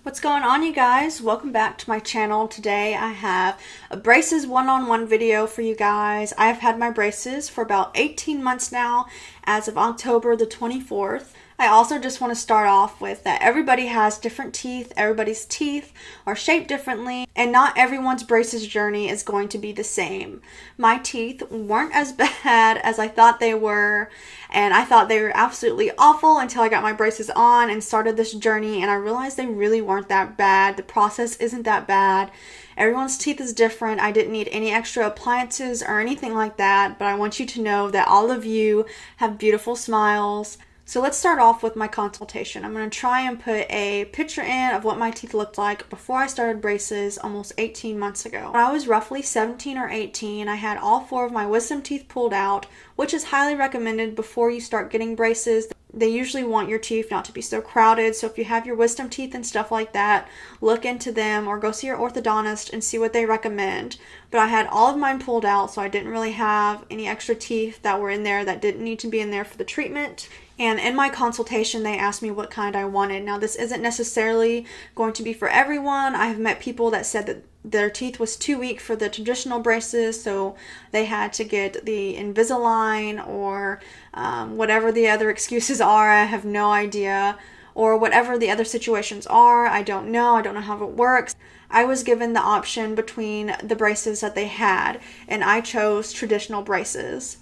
What's going on, you guys? Welcome back to my channel. Today I have a braces one-on-one video for you guys. I've had my braces for about 18 months now as of October the 24th. I also just want to start off with that everybody has different teeth. Everybody's teeth are shaped differently, and not everyone's braces journey is going to be the same. My teeth weren't as bad as I thought they were, and I thought they were absolutely awful until I got my braces on and started this journey, and I realized they really weren't that bad. The process isn't that bad. Everyone's teeth is different. I didn't need any extra appliances or anything like that, but I want you to know that all of you have beautiful smiles. So let's start off with my consultation. I'm going to try and put a picture in of what my teeth looked like before I started braces almost 18 months ago. When I was roughly 17 or 18, I had all 4 of my wisdom teeth pulled out, which is highly recommended before you start getting braces. They usually want your teeth not to be so crowded, so if you have your wisdom teeth and stuff like that, look into them or go see your orthodontist and see what they recommend. But I had all of mine pulled out, so I didn't really have any extra teeth that were in there that didn't need to be in there for the treatment. And in my consultation, they asked me what kind I wanted. Now, this isn't necessarily going to be for everyone. I have met people that said that their teeth was too weak for the traditional braces, so they had to get the Invisalign or whatever the other excuses are. I have no idea. Or whatever the other situations are. I don't know. I don't know how it works. I was given the option between the braces that they had, and I chose traditional braces.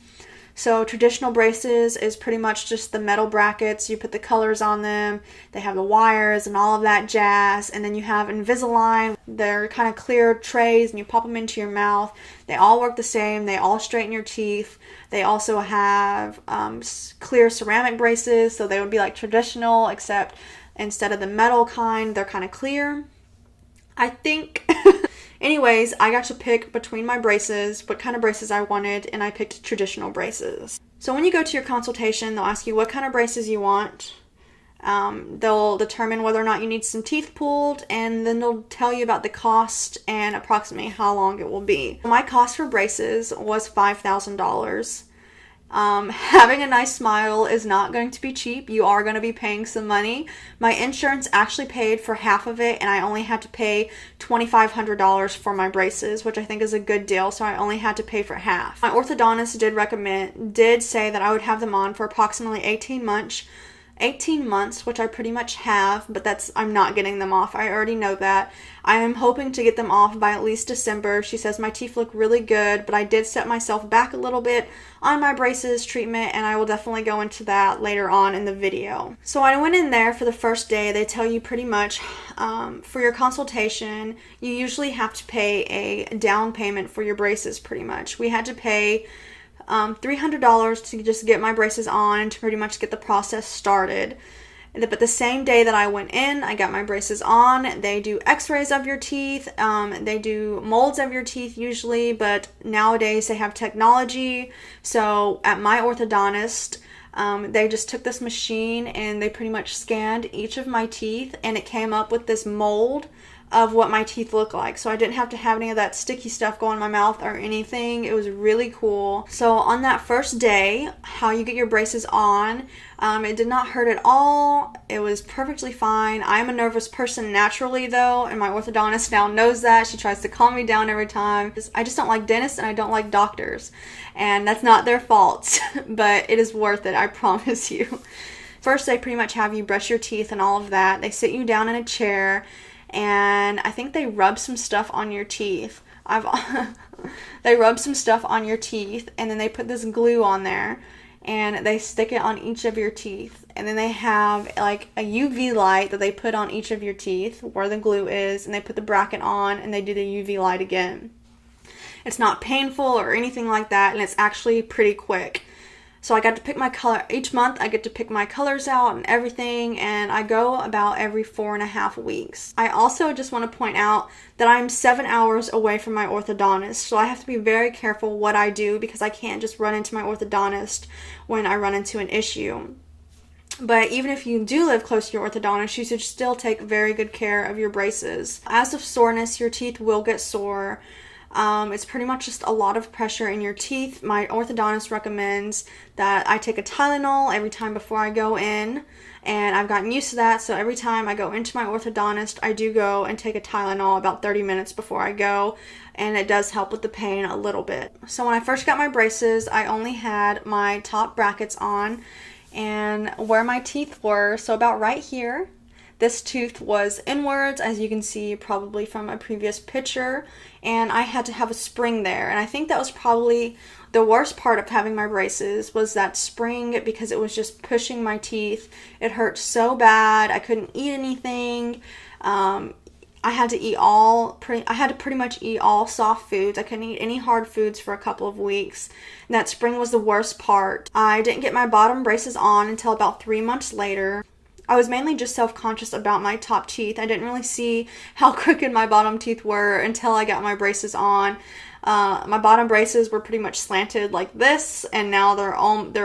So traditional braces is pretty much just the metal brackets. You put the colors on them. They have the wires and all of that jazz. And then you have Invisalign. They're kind of clear trays and you pop them into your mouth. They all work the same. They all straighten your teeth. They also have clear ceramic braces. So they would be like traditional, except instead of the metal kind, they're kind of clear, I think. Anyways, I got to pick between my braces, what kind of braces I wanted, and I picked traditional braces. So when you go to your consultation, they'll ask you what kind of braces you want. They'll determine whether or not you need some teeth pulled, and then they'll tell you about the cost and approximately how long it will be. My cost for braces was $5,000. Having a nice smile is not going to be cheap. You are going to be paying some money. My insurance actually paid for half of it, and I only had to pay $2,500 for my braces, which I think is a good deal, so I only had to pay for half. My orthodontist did say that I would have them on for approximately 18 months, which I pretty much have, but I'm not getting them off. I already know that. I am hoping to get them off by at least December. She says my teeth look really good, but I did set myself back a little bit on my braces treatment, and I will definitely go into that later on in the video. So I went in there for the first day. They tell you pretty much for your consultation, you usually have to pay a down payment for your braces pretty much. We had to pay $300 to just get my braces on and to pretty much get the process started. But the same day that I went in, I got my braces on. They do x-rays of your teeth. They do molds of your teeth usually, but nowadays they have technology. So at my orthodontist, they just took this machine and they pretty much scanned each of my teeth, and it came up with this mold of what my teeth look like. So I didn't have to have any of that sticky stuff go in my mouth or anything. It was really cool. So on that first day, how you get your braces on, it did not hurt at all. It was perfectly fine. I'm a nervous person naturally though, and my orthodontist now knows that. She tries to calm me down every time. I just don't like dentists and I don't like doctors, and that's not their fault, but it is worth it, I promise you. First, they pretty much have you brush your teeth and all of that. They sit you down in a chair, and I think they rub some stuff on your teeth. They rub some stuff on your teeth, and then they put this glue on there, and they stick it on each of your teeth. And then they have like a UV light that they put on each of your teeth where the glue is, and they put the bracket on, and they do the UV light again. It's not painful or anything like that, and it's actually pretty quick. So I got to pick my color. Each month I get to pick my colors out and everything, and I go about every 4.5 weeks. I also just want to point out that I'm 7 hours away from my orthodontist, so I have to be very careful what I do because I can't just run into my orthodontist when I run into an issue. But even if you do live close to your orthodontist, you should still take very good care of your braces. As of soreness, your teeth will get sore. It's pretty much just a lot of pressure in your teeth. My orthodontist recommends that I take a Tylenol every time before I go in, and I've gotten used to that, so every time I go into my orthodontist, I do go and take a Tylenol about 30 minutes before I go, and it does help with the pain a little bit. So when I first got my braces, I only had my top brackets on, and where my teeth were, so about right here, this tooth was inwards, as you can see probably from a previous picture, and I had to have a spring there. And I think that was probably the worst part of having my braces, was that spring, because it was just pushing my teeth. It hurt so bad. I couldn't eat anything. I had to pretty much eat all soft foods. I couldn't eat any hard foods for a couple of weeks. And that spring was the worst part. I didn't get my bottom braces on until about 3 months later. I was mainly just self-conscious about my top teeth. I didn't really see how crooked my bottom teeth were until I got my braces on. My bottom braces were pretty much slanted like this, and now they're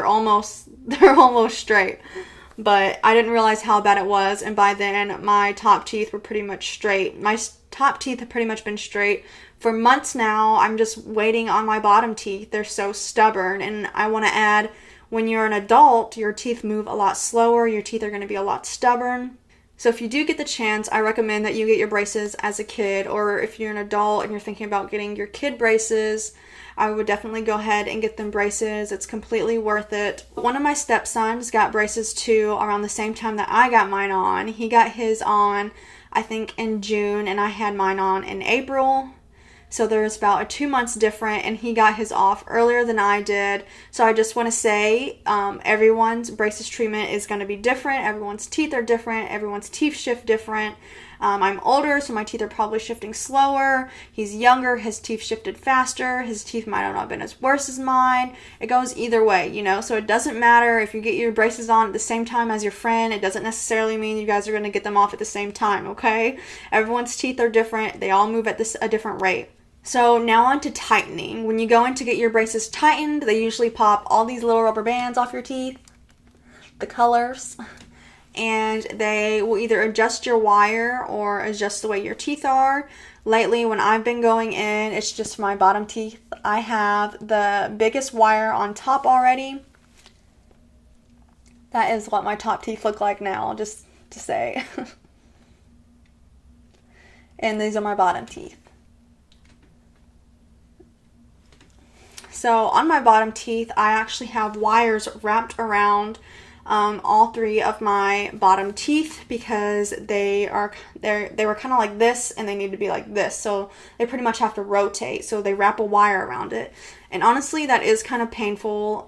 almost straight. But I didn't realize how bad it was, and by then my top teeth were pretty much straight. My top teeth have pretty much been straight for months now. I'm just waiting on my bottom teeth. They're so stubborn, and I want to add, when you're an adult, your teeth move a lot slower. Your teeth are going to be a lot stubborn. So if you do get the chance, I recommend that you get your braces as a kid, or if you're an adult and you're thinking about getting your kid braces, I would definitely go ahead and get them braces. It's completely worth it. One of my stepsons got braces too around the same time that I got mine on. He got his on, I think, in June, and I had mine on in April. So there's about a 2 months different, and he got his off earlier than I did. So I just want to say everyone's braces treatment is going to be different. Everyone's teeth are different. Everyone's teeth shift different. I'm older, so my teeth are probably shifting slower. He's younger, his teeth shifted faster. His teeth might have not been as worse as mine. It goes either way, you know, so it doesn't matter if you get your braces on at the same time as your friend. It doesn't necessarily mean you guys are going to get them off at the same time, okay? Everyone's teeth are different. They all move at a different rate. So now on to tightening. When you go in to get your braces tightened, they usually pop all these little rubber bands off your teeth, the colors, and they will either adjust your wire or adjust the way your teeth are. Lately, when I've been going in, it's just my bottom teeth. I have the biggest wire on top already. That is what my top teeth look like now, just to say. And these are my bottom teeth. So on my bottom teeth, I actually have wires wrapped around all three of my bottom teeth, because they were kind of like this, and they need to be like this, so they pretty much have to rotate, so they wrap a wire around it. And honestly, that is kind of painful.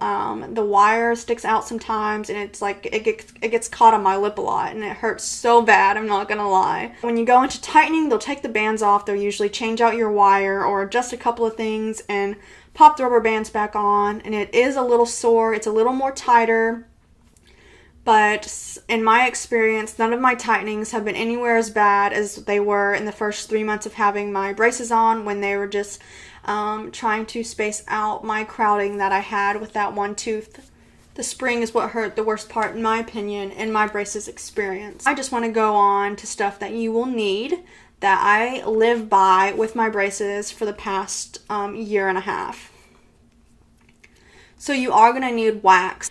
The wire sticks out sometimes, and it's like it gets caught on my lip a lot, and it hurts so bad, I'm not gonna lie. When you go into tightening, they'll take the bands off. They'll usually change out your wire or adjust a couple of things and pop the rubber bands back on, and it is a little sore. It's a little more tighter, but in my experience, none of my tightenings have been anywhere as bad as they were in the first 3 months of having my braces on, when they were just trying to space out my crowding that I had with that one tooth. The spring is what hurt the worst part, in my opinion, in my braces experience. I just want to go on to stuff that you will need, that I live by with my braces for the past year and a half. So you are going to need wax.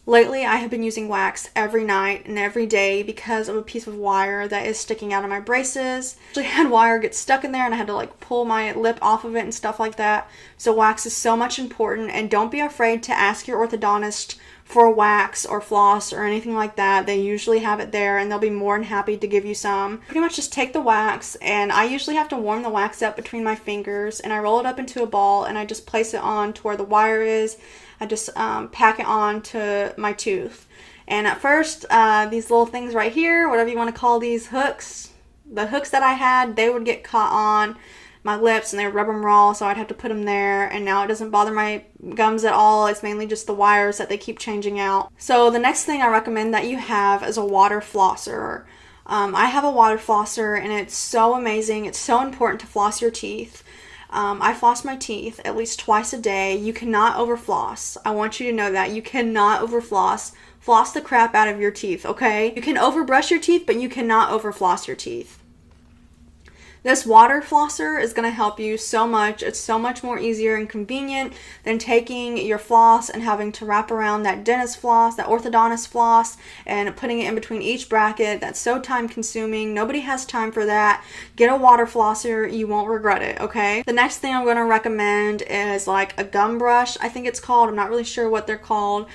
Lately, I have been using wax every night and every day because of a piece of wire that is sticking out of my braces. I actually had wire get stuck in there, and I had to like pull my lip off of it and stuff like that. So wax is so much important, and don't be afraid to ask your orthodontist for wax or floss or anything like that. They usually have it there, and they'll be more than happy to give you some. Pretty much just take the wax, and I usually have to warm the wax up between my fingers, and I roll it up into a ball, and I just place it on to where the wire is. I just pack it on to my tooth. And at first, these little things right here, whatever you want to call these hooks, the hooks that I had, they would get caught on my lips, and they would rub them raw, so I'd have to put them there. And now it doesn't bother my gums at all. It's mainly just the wires that they keep changing out. So the next thing I recommend that you have is a water flosser. I have a water flosser, and it's so amazing. It's so important to floss your teeth. I floss my teeth at least twice a day. You cannot overfloss. I want you to know that. You cannot overfloss. Floss the crap out of your teeth, okay? You can overbrush your teeth, but you cannot overfloss your teeth. This water flosser is going to help you so much. It's so much more easier and convenient than taking your floss and having to wrap around that dentist floss, that orthodontist floss, and putting it in between each bracket. That's so time consuming. Nobody has time for that. Get a water flosser. You won't regret it, okay? The next thing I'm going to recommend is like a gum brush, I think it's called. I'm not really sure what they're called.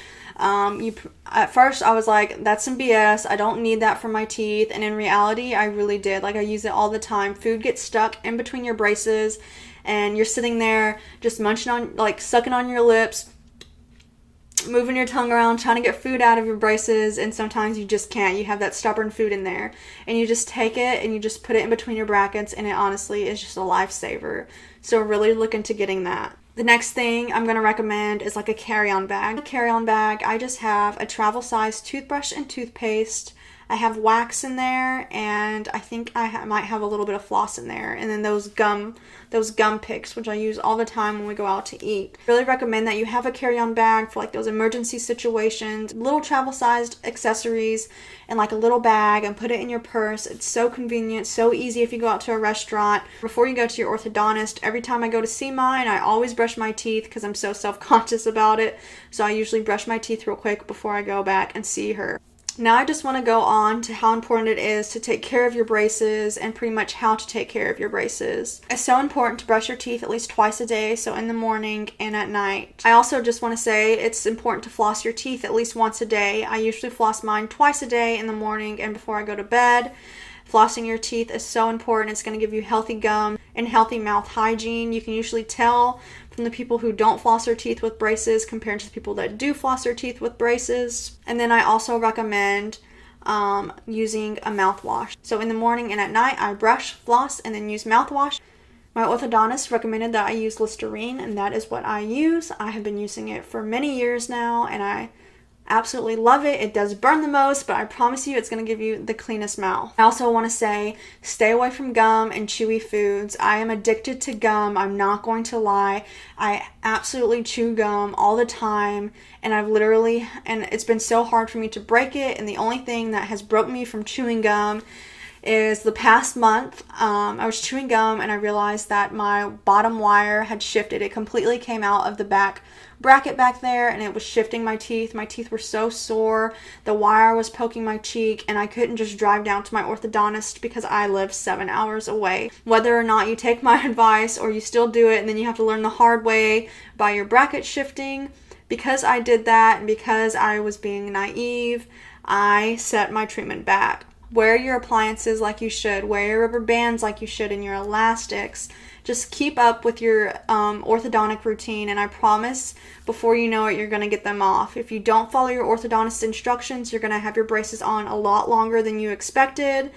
At first I was like, that's some BS. I don't need that for my teeth. And in reality, I really did. Like, I use it all the time. Food gets stuck in between your braces and you're sitting there just munching on, like sucking on your lips, moving your tongue around, trying to get food out of your braces, and sometimes you just can't. You have that stubborn food in there, and you just take it and you just put it in between your brackets, and it honestly is just a lifesaver. So really look into getting that. The next thing I'm going to recommend is like a carry-on bag. A carry-on bag, I just have a travel size toothbrush and toothpaste. I have wax in there, and I think I might have a little bit of floss in there, and then those gum picks, which I use all the time when we go out to eat. Really recommend that you have a carry-on bag for like those emergency situations, little travel-sized accessories, and like a little bag, and put it in your purse. It's so convenient, so easy if you go out to a restaurant. Before you go to your orthodontist, every time I go to see mine, I always brush my teeth because I'm so self-conscious about it. So I usually brush my teeth real quick before I go back and see her. Now I just want to go on to how important it is to take care of your braces and pretty much how to take care of your braces. It's so important to brush your teeth at least twice a day, so in the morning and at night. I also just want to say it's important to floss your teeth at least once a day. I usually floss mine twice a day, in the morning and before I go to bed. Flossing your teeth is so important. It's going to give you healthy gum and healthy mouth hygiene. You can usually tell from the people who don't floss their teeth with braces compared to the people that do floss their teeth with braces. And then I also recommend using a mouthwash. So in the morning and at night, I brush, floss, and then use mouthwash. My orthodontist recommended that I use Listerine, and that is what I use. I have been using it for many years now, and I absolutely love it. It does burn the most, but I promise you it's going to give you the cleanest mouth. I also want to say, stay away from gum and chewy foods. I am addicted to gum. I'm not going to lie. I absolutely chew gum all the time, and it's been so hard for me to break it, and the only thing that has broken me from chewing gum is the past month. I was chewing gum and I realized that my bottom wire had shifted. It completely came out of the back bracket back there, and it was shifting my teeth. My teeth were so sore. The wire was poking my cheek, and I couldn't just drive down to my orthodontist because I live 7 hours away. Whether or not you take my advice or you still do it and then you have to learn the hard way by your bracket shifting, because I did that and because I was being naive, I set my treatment back. Wear your appliances like you should. Wear your rubber bands like you should, and your elastics. Just keep up with your orthodontic routine, and I promise before you know it, you're going to get them off. If you don't follow your orthodontist instructions, you're going to have your braces on a lot longer than you expected.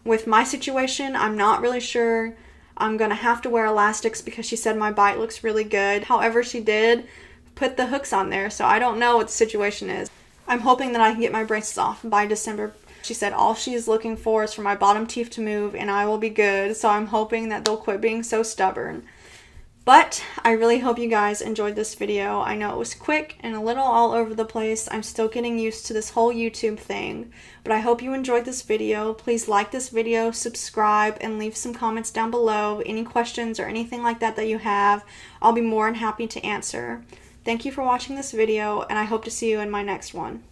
With my situation, I'm not really sure. I'm going to have to wear elastics because she said my bite looks really good. However, she did put the hooks on there, so I don't know what the situation is. I'm hoping that I can get my braces off by December. She said all she is looking for is for my bottom teeth to move and I will be good. So I'm hoping that they'll quit being so stubborn. But I really hope you guys enjoyed this video. I know it was quick and a little all over the place. I'm still getting used to this whole YouTube thing. But I hope you enjoyed this video. Please like this video, subscribe, and leave some comments down below. Any questions or anything like that you have, I'll be more than happy to answer. Thank you for watching this video, and I hope to see you in my next one.